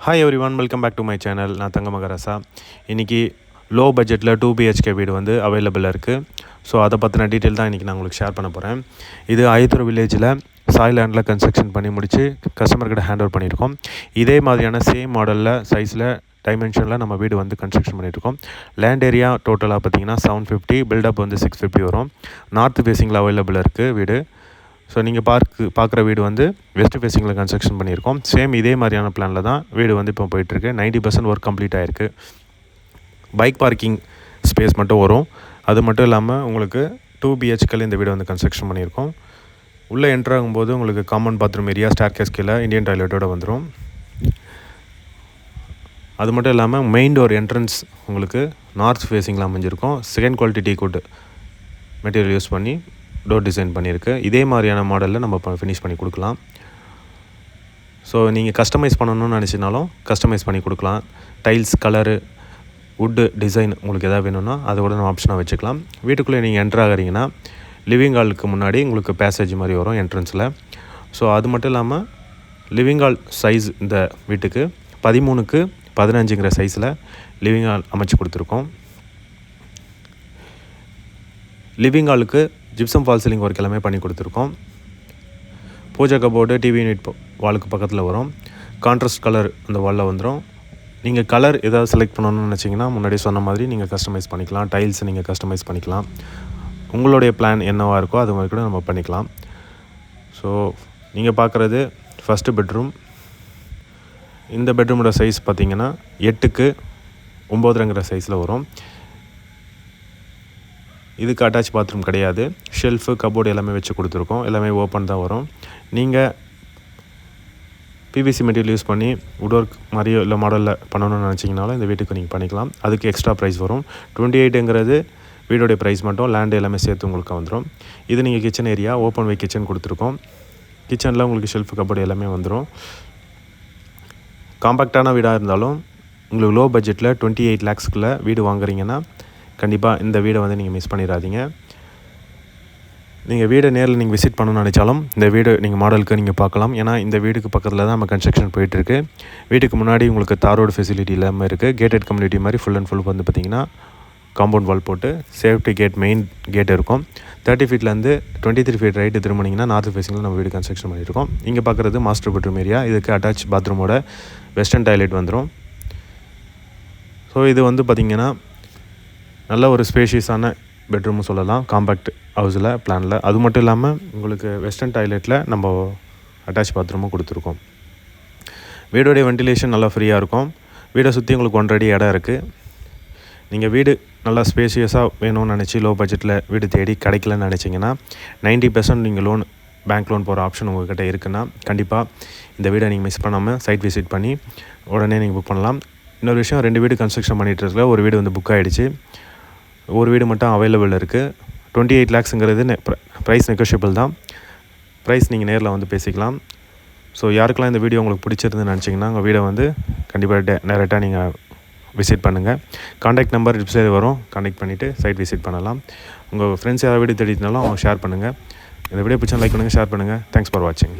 Hi everyone, welcome back to my channel. நான் தங்க மகராசா. இன்றைக்கி low பட்ஜெட்டில் 2 BHK வீடு வந்து அவைலபிளாக இருக்குது. ஸோ அதை பற்றின டீட்டெயில் தான் இன்றைக்கி நான் உங்களுக்கு ஷேர் பண்ண போகிறேன். இது ஐத்தூர் வில்லேஜில் சாய் லேண்டில் கன்ஸ்ட்ரக்ஷன் பண்ணி முடித்து கஸ்டமர்கிட்ட ஹேண்ட் ஓவர் பண்ணியிருக்கோம். இதே மாதிரியான சேம் மாடலில் சைஸில் டைமென்ஷனில் நம்ம வீடு வந்து கன்ஸ்ட்ரக்ஷன் பண்ணியிருக்கோம். லேண்ட் ஏரியா டோட்டலாக பார்த்திங்கன்னா 750, பில்டப் வந்து 650 வரும். நார்த் ஃபேஸிங்கில் அவைலபிளாக இருக்குது வீடு. ஸோ நீங்கள் பார்க்குற வீடு வந்து வெஸ்ட் ஃபேஸிங்கில் கன்ஸ்ட்ரக்ஷன் பண்ணியிருக்கோம். சேம் இதே மாதிரியான பிளானில் தான் வீடு வந்து இப்போ போயிட்டுருக்கு. 90% ஒர்க் கம்ப்ளீட் ஆகிருக்கு. பைக் பார்க்கிங் ஸ்பேஸ் மட்டும் வரும். அது மட்டும் இல்லாமல் உங்களுக்கு 2 BHKல இந்த வீடு வந்து கன்ஸ்ட்ரக்ஷன் பண்ணியிருக்கோம். உள்ளே என்ட்ரு ஆகும்போது உங்களுக்கு காமன் பாத்ரூம் ஏரியா, ஸ்டேர்கேஸ் கீழே இந்தியன் டாய்லெட்டோடு வந்துடும். அது மட்டும் இல்லாமல் மெயின் டோர் என்ட்ரன்ஸ் உங்களுக்கு நார்த் ஃபேஸிங்கில் அமைஞ்சிருக்கும். Second quality teakwood material use பண்ணி டோர் டிசைன் பண்ணியிருக்கு. இதே மாதிரியான மாடலில் நம்ம ஃபினிஷ் பண்ணி கொடுக்கலாம். ஸோ நீங்கள் கஸ்டமைஸ் பண்ணணும்னு நினச்சினாலும் கஸ்டமைஸ் பண்ணி கொடுக்கலாம். டைல்ஸ், கலரு, வுட்டு டிசைன் உங்களுக்கு எதாவது வேணும்னா அதை கூட நம்ம ஆப்ஷனாக வச்சுக்கலாம். வீட்டுக்குள்ளே நீங்கள் என்ட்ரு ஆகிறீங்கன்னா லிவிங் ஹாலுக்கு முன்னாடி உங்களுக்கு பேசேஜ் மாதிரி வரும் என்ட்ரன்ஸில். ஸோ அது மட்டும் இல்லாமல் லிவிங் ஹால் சைஸ் இந்த வீட்டுக்கு 13க்கு 15ங்கிற சைஸில் லிவிங் ஹால் அமைச்சு கொடுத்துருக்கோம். லிவிங் ஹாலுக்கு ஜிப்சம் ஃபால் சீலிங் ஒர்க் எல்லாமே பண்ணி கொடுத்துருக்கோம். பூஜா கபோர்டு, டிவி யூனிட் வாலுக்கு பக்கத்தில் வரும். கான்ட்ராஸ்ட் கலர் அந்த வாலில் வந்துடும். நீங்கள் கலர் ஏதாவது செலக்ட் பண்ணணும்னு நினச்சிங்கன்னா முன்னாடி சொன்ன மாதிரி நீங்கள் கஸ்டமைஸ் பண்ணிக்கலாம். டைல்ஸ் நீங்கள் கஸ்டமைஸ் பண்ணிக்கலாம். உங்களுடைய பிளான் என்னவாக இருக்கோ அது மாதிரி கூட நம்ம பண்ணிக்கலாம். ஸோ நீங்கள் பார்க்குறது ஃபஸ்ட்டு பெட்ரூம். இந்த பெட்ரூமோட சைஸ் பார்த்திங்கன்னா 8க்கு 9ங்கிற சைஸில் வரும். இதுக்கு அட்டாச் பாத்ரூம் கிடையாது. ஷெல்ஃபு, கபோர்டு எல்லாமே வச்சு கொடுத்துருக்கோம். எல்லாமே ஓப்பன் தான் வரும். நீங்கள் பிவிசி மெட்டீரியல் யூஸ் பண்ணி வுட் ஒர்க் மாதிரியோ இல்லை மாடலில் பண்ணணும்னு நினச்சிங்கனாலும் இந்த வீட்டுக்கு நீங்கள் பண்ணிக்கலாம். அதுக்கு எக்ஸ்ட்ரா ப்ரைஸ் வரும். 28ங்கிறது வீடோடைய ப்ரைஸ் மட்டும். லேண்டு எல்லாமே சேர்த்து உங்களுக்கு வந்துடும். இது நீங்கள் கிச்சன் ஏரியா, ஓப்பன் வே கிச்சன் கொடுத்துருக்கோம். கிச்சனில் உங்களுக்கு ஷெல்ஃபு, கபோர்டு எல்லாமே வந்துடும். காம்பேக்டான வீடாக இருந்தாலும் உங்களுக்கு லோ பட்ஜெட்டில் 28 lakhsக்குள்ளே வீடு வாங்குறீங்கன்னா கண்டிப்பாக இந்த வீடை வந்து நீங்கள் மிஸ் பண்ணிடாதீங்க. நீங்கள் வீடை நேரில் நீங்கள் விசிட் பண்ணணும்னு நினச்சாலும் இந்த வீடு நீங்கள் மாடலுக்கு நீங்கள் பார்க்கலாம். ஏன்னா இந்த வீடுக்கு பக்கத்தில் தான் நம்ம கன்ஸ்ட்ரக்ஷன் போயிட்டுருக்கு. வீட்டுக்கு முன்னாடி உங்களுக்கு தார் ரோடு ஃபெசிலிட்டி இல்லாமல் இருக்குது. கேட்டட் கம்யூனிட்டி மாதிரி ஃபுல் அண்ட் ஃபுல் வந்து பார்த்திங்கன்னா காம்பவுண்ட் வால் போட்டு சேஃப்டி கேட், மெயின் கேட் இருக்கும். 30 feetலேருந்து 23 feet ரைட்டு திரும்பினீங்கன்னா நார்த் ஃபேஸிங்கில் நம்ம வீடு கன்ஸ்ட்ரக்ஷன் பண்ணியிருக்கோம். இங்கே பார்க்குறது மாஸ்டர் பெட்ரூம் ஏரியா. இதுக்கு அட்டாச் பாத்ரூமோட வெஸ்டர்ன் டாய்லெட் வந்துடும். ஸோ இது வந்து பார்த்திங்கன்னா நல்ல ஒரு ஸ்பேஷியஸான பெட்ரூம்னு சொல்லலாம் காம்பேக்ட் ஹவுஸில் பிளானில். அது மட்டும் இல்லாமல் உங்களுக்கு வெஸ்டர்ன் டாய்லெட்டில் நம்ம அட்டாச் பாத்ரூமும் கொடுத்துருக்கோம். வீடோடைய வென்டிலேஷன் நல்லா ஃப்ரீயாக இருக்கும். வீடை சுற்றி உங்களுக்கு 1 அடி இடம் இருக்குது. நீங்கள் வீடு நல்லா ஸ்பேஷியஸாக வேணும்னு நினச்சி லோ பட்ஜெட்டில் வீடு தேடி கிடைக்கலன்னு நினச்சிங்கன்னா 90% நீங்கள் லோன், பேங்க் லோன் போகிற ஆப்ஷன் உங்கள்கிட்ட இருக்குன்னா கண்டிப்பாக இந்த வீடை நீங்கள் மிஸ் பண்ணாமல் சைட் விசிட் பண்ணி உடனே நீங்கள் புக் பண்ணலாம். இன்னொரு விஷயம், 2 வீடு கன்ஸ்ட்ரக்ஷன் பண்ணிகிட்டு இருக்க ஒரு வீடு வந்து புக் ஆகிடுச்சு. ஒரு வீடு மட்டும் அவைலபிள் இருக்குது. 28 lakhsங்கிறது ப்ரைஸ் நெகோஷியபிள் தான். ப்ரைஸ் நீங்கள் நேரில் வந்து பேசிக்கலாம். ஸோ யாருக்கெல்லாம் இந்த வீடியோ உங்களுக்கு பிடிச்சிருந்துன்னு நினச்சிங்கன்னா உங்கள் வீடை வந்து கண்டிப்பாக டேரெக்டாக நீங்கள் விசிட் பண்ணுங்கள். கான்டாக்ட் நம்பர் வெப்சைட் வரும். கான்டாக்ட் பண்ணிவிட்டு சைட் விசிட் பண்ணலாம். உங்கள் ஃப்ரெண்ட்ஸ் யாராவது வீடியோ தேடினாலும் அவங்க ஷேர் பண்ணுங்கள். இந்த வீடியோ பிடிச்சா லைக் பண்ணுங்கள், ஷேர் பண்ணுங்கள். தேங்க்ஸ் ஃபார் வாட்சிங்.